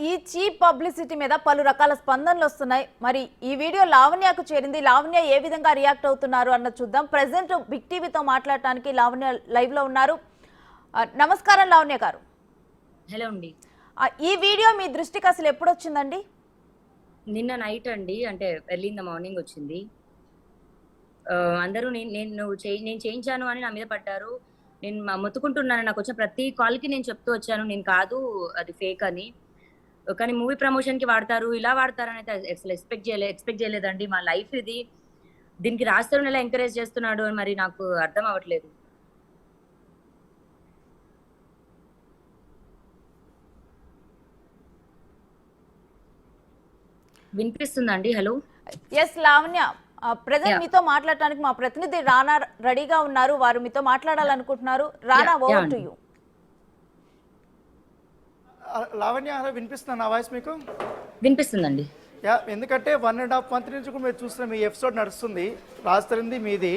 ఈ cheap publicity మీద పలు రకాల స్పందనలు వస్తున్నాయి. మరి ఈ వీడియో లావణ్యకు చేరింది. లావణ్య ఏ విధంగా రియాక్ట్ అవుతున్నారు అన్న చూద్దాం. ప్రెసెంట్ బిగ్ టీవీతో మాట్లాడటానికి లావణ్య లైవ్ లో ఉన్నారు. నమస్కారం లావణ్య గారు. హలో అండి. ఈ వీడియో మీ దృష్టికి అసలు ఎప్పుడు వచ్చిందండి? నిన్న నైట్ అండి, అంటే ఎర్లీ ఇన్ ద మార్నింగ్ వచ్చింది. అందరూ నేను చేయించాను అని నా మీద పడ్డారు. నేను మొత్తుకుంటున్నాను. నాకు వచ్చిన ప్రతి కాల్కి నేను చెప్తూ వచ్చాను, నేను కాదు, అది ఫేక్ అని. కానీ మూవీ ప్రమోషన్కి వాడతారు, ఇలా వాడతారని అయితే అసలు ఎక్స్పెక్ట్ చేయలేదండి. మా లైఫ్ ఇది, దీనికి రాస్తారని ఎలా ఎంకరేజ్ చేస్తున్నాడు అని మరి నాకు అర్థం అవ్వట్లేదు. వినిపిస్తుందండి? హలో. ఎస్ లావణ్య, ప్రెసెంట్ మీతో మాట్లాడటానికి మా ప్రతినిధి రానా రెడీగా ఉన్నారు. వారు మీతో మాట్లాడాలనుకుంటున్నారు. Rana, over to you. Lavanya, వినిపిస్తుందా నా వాయిస్ మీకు? వినిపిస్తుందండి. ఎందుకంటే 1.5 month నుంచి కూడా మీరు చూస్తున్న మీ ఎపిసోడ్ నడుస్తుంది. రాస్తరింది మీది.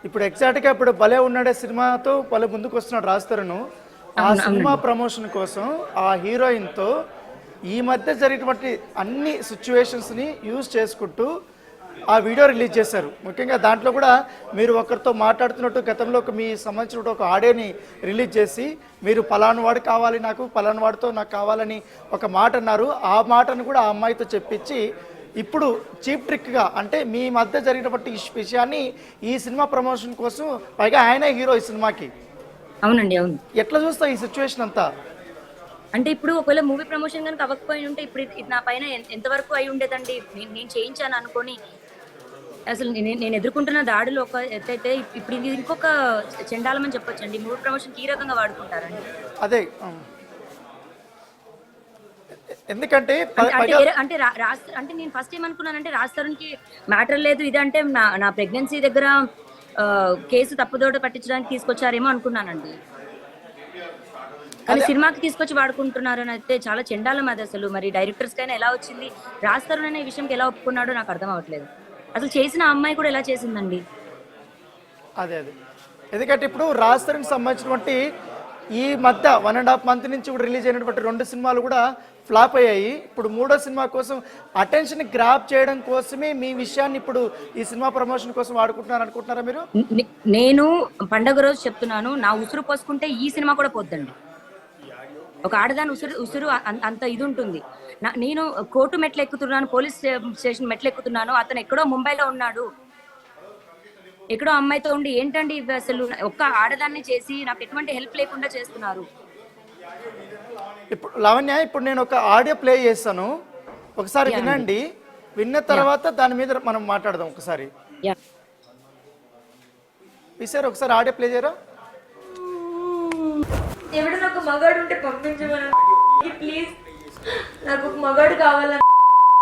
ఇప్పుడు ఎగ్జాక్ట్గా ఇప్పుడు భలే ఉన్నాడే సినిమాతో భలే ముందుకు వస్తున్నాడు రాస్తరును. ఆ సినిమా ప్రమోషన్ కోసం ఆ హీరోయిన్తో ఈ మధ్య జరిగినటువంటి అన్ని సిచ్యువేషన్స్ని యూజ్ చేసుకుంటూ ఆ వీడియో రిలీజ్ చేశారు. ముఖ్యంగా దాంట్లో కూడా మీరు ఒకరితో మాట్లాడుతున్నట్టు గతంలో మీ సంబంధించిన ఒక ఆడియోని రిలీజ్ చేసి మీరు పలానా వాడు కావాలి, నాకు పలానా వాడితో నాకు కావాలని ఒక మాట అన్నారు. ఆ మాటను కూడా ఆ అమ్మాయితో చెప్పించి ఇప్పుడు చీప్ ట్రిక్గా, అంటే మీ మధ్య జరిగినటువంటి విషయాన్ని ఈ సినిమా ప్రమోషన్ కోసం, పైగా ఆయనే హీరో ఈ సినిమాకి. అవునండి, అవును. ఎట్లా చూస్తా ఈ సిచ్యువేషన్ అంతా? అంటే ఇప్పుడు ఒకవేళ మూవీ ప్రమోషన్ కనుక అవ్వకపోయి ఉంటే ఇప్పుడు నా పైన ఎంతవరకు అయి ఉండేదండి. నేను చేయించాను అనుకొని అసలు నేను ఎదుర్కొంటున్న దాడులు ఒక ఎత్తైతే ఇప్పుడు ఇది ఇంకొక చెండాలమని చెప్పొచ్చండి. మూవీ ప్రమోషన్ ఈ రకంగా వాడుకుంటారండి. అదే ఎందుకంటే అంటే నేను ఫస్ట్ ఏమనుకున్నానంటే రాస్తారుకి మ్యాటర్ లేదు, ఇదంటే నా ప్రెగ్నెన్సీ దగ్గర కేసు తప్పుదోట పట్టించడానికి తీసుకొచ్చారేమో అనుకున్నానండి. కానీ సినిమాకి తీసుకొచ్చి వాడుకుంటున్నారు అని అయితే చాలా చెండాలం అది. అసలు మరి డైరెక్టర్స్ కైనా ఎలా వచ్చింది, రాస్తారు అనే విషయంకి ఎలా ఒప్పుకున్నాడో నాకు అర్థం అవ్వట్లేదు. అసలు చేసిన అమ్మాయి కూడా ఎలా చేసిందండి? అదే ఎందుకంటే ఇప్పుడు రాస్తారుకి సంబంధించినటువంటి ఈ మధ్య 1.5 month నుంచి కూడా రిలీజ్ అయినటువంటి 2 సినిమాలు కూడా ఫ్లాప్ అయ్యాయి. ఇప్పుడు 3వ సినిమా కోసం అటెన్షన్ గ్రాప్ చేయడం కోసమే మీ విషయాన్ని ఇప్పుడు ఈ సినిమా ప్రమోషన్ కోసం వాడుకుంటున్నారు అనుకుంటున్నారా మీరు? నేను పండగ రోజు చెప్తున్నాను, నా ఉసురు పోసుకుంటే ఈ సినిమా కూడా పోద్దండి. ఒక ఆడదాని ఉసురు అంత ఇది ఉంటుంది. నేను కోర్టు మెట్లు ఎక్కుతున్నాను, పోలీస్ స్టేషన్ మెట్లు ఎక్కుతున్నాను, అతను ఎక్కడో ముంబైలో ఉన్నాడు, ఎక్కడో అమ్మాయితో ఉండి ఏంటండి అసలు ఒక్క ఆడదాన్ని చేసి నాకు ఎటువంటి హెల్ప్ లేకుండా చేస్తున్నారు. ఇప్పుడు లావణ్య, ఇప్పుడు నేను ఒక ఆడియో ప్లే చేస్తాను, ఒకసారి వినండి. విన్న తర్వాత దాని మీద మనం మాట్లాడదాం. ఒకసారి ఈసారి ఒకసారి ఆడియో ప్లే చేయరా? ఎవడన్నా ఒక మగాడు ఉంటే పంపించమని ప్లీజ్, నాకు ఒక మగాడు కావాలని.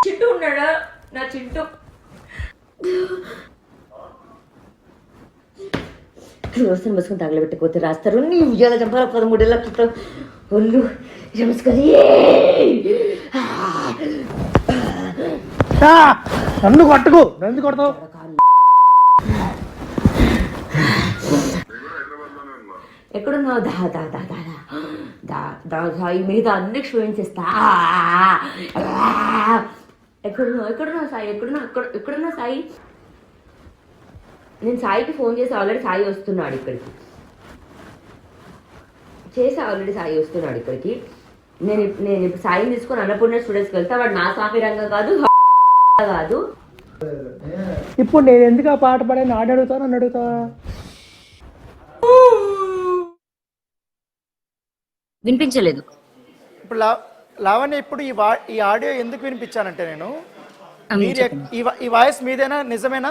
చింటూ ఉన్నాడా? నా చింటూ వస్తుని బసుకుని తగలబెట్టుకోతే రాస్తారు. నీ ఉద్యోగ చంపాల 13 ఏళ్ళ క్రితం ఒళ్ళు రమస్కరి నన్ను కొట్టుకు, ఎందుకు కొడతావు? ఎక్కడున్నావు? సాయి మీద అన్ని క్షమించేస్తా. ఎక్కడున్నావు సాయి? ఎక్కడున్నా సాయి? నేను సాయికి ఫోన్ చేసి ఆల్రెడీ సాయి వస్తున్నాడు ఇక్కడికి. నేను ఇప్పుడు సాయిని తీసుకొని అన్నపూర్ణ స్టూడెంట్స్కి వెళ్తా. వాడు నా స్వామి రంగం కాదు. ఇప్పుడు నేను ఎందుకు ఆ పాట పాడాను ఆడ అడుగుతాను, నన్ను అడుగుతావా? వినిపించలేదు. ఇప్పుడు లావణ్య, ఇప్పుడు ఈ ఆడియో ఎందుకు వినిపించానంటే, నేను ఈ వాయిస్ మీదేనా, నిజమేనా?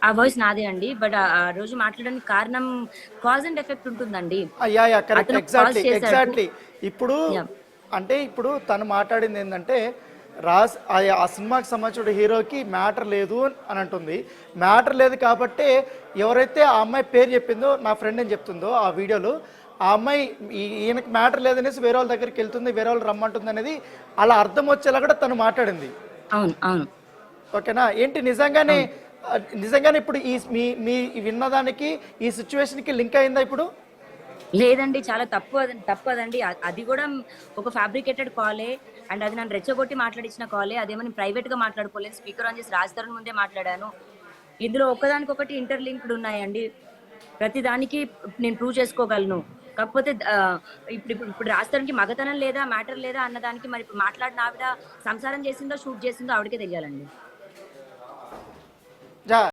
ఆ వాయిస్ నాదే అండి. బట్ ఆ రోజు మాట్లాడడానికి కారణం కాజ్ అండ్ ఎఫెక్ట్ ఉంటుందండి. ఎగ్జాక్ట్లీ. ఇప్పుడు అంటే ఇప్పుడు తను మాట్లాడింది ఏంటంటే, ఆ సినిమాకి సంబంధించిన హీరోకి మ్యాటర్ లేదు అని అంటుంది. మ్యాటర్ లేదు కాబట్టి ఎవరైతే ఆ అమ్మాయి పేరు చెప్పిందో, నా ఫ్రెండ్ అని చెప్తుందో ఆ వీడియోలో, ఆ అమ్మాయి ఈయనకి మ్యాటర్ లేదనేసి వేరే వాళ్ళ దగ్గరికి వెళ్తుంది, వేరే వాళ్ళు రమ్మంటుంది అనేది అలా అర్థం వచ్చేలా కూడా తను మాట్లాడింది. అవును, అవును. ఓకేనా? ఏంటి నిజంగానే ఇప్పుడు ఈ మీ విన్నదానికి ఈ సిచ్యువేషన్కి లింక్ అయిందా ఇప్పుడు? లేదండి, చాలా తప్పదండి. అది కూడా ఒక ఫ్యాబ్రికేటెడ్ కాలే. అండ్ అది నన్ను రెచ్చగొట్టి మాట్లాడించిన కాలే. అదేమో నేను ప్రైవేట్ గా మాట్లాడుకోలేదు, స్పీకర్ ఆన్ చేసి రాజ్ తరుణ్ ముందే మాట్లాడాను. ఇందులో ఒకదానికొకటి ఇంటర్లింక్డ్ ఉన్నాయండి. ప్రతి దానికి నేను ప్రూవ్ చేసుకోగలను. కాకపోతే ఇప్పుడు రాజ్ తరుణ్కి మగతనం లేదా, మ్యాటర్ లేదా అన్నదానికి మరి ఇప్పుడు మాట్లాడిన ఆవిడ సంసారం చేసిందో షూట్ చేసిందో ఆవిడకే తెలియాలండి. జా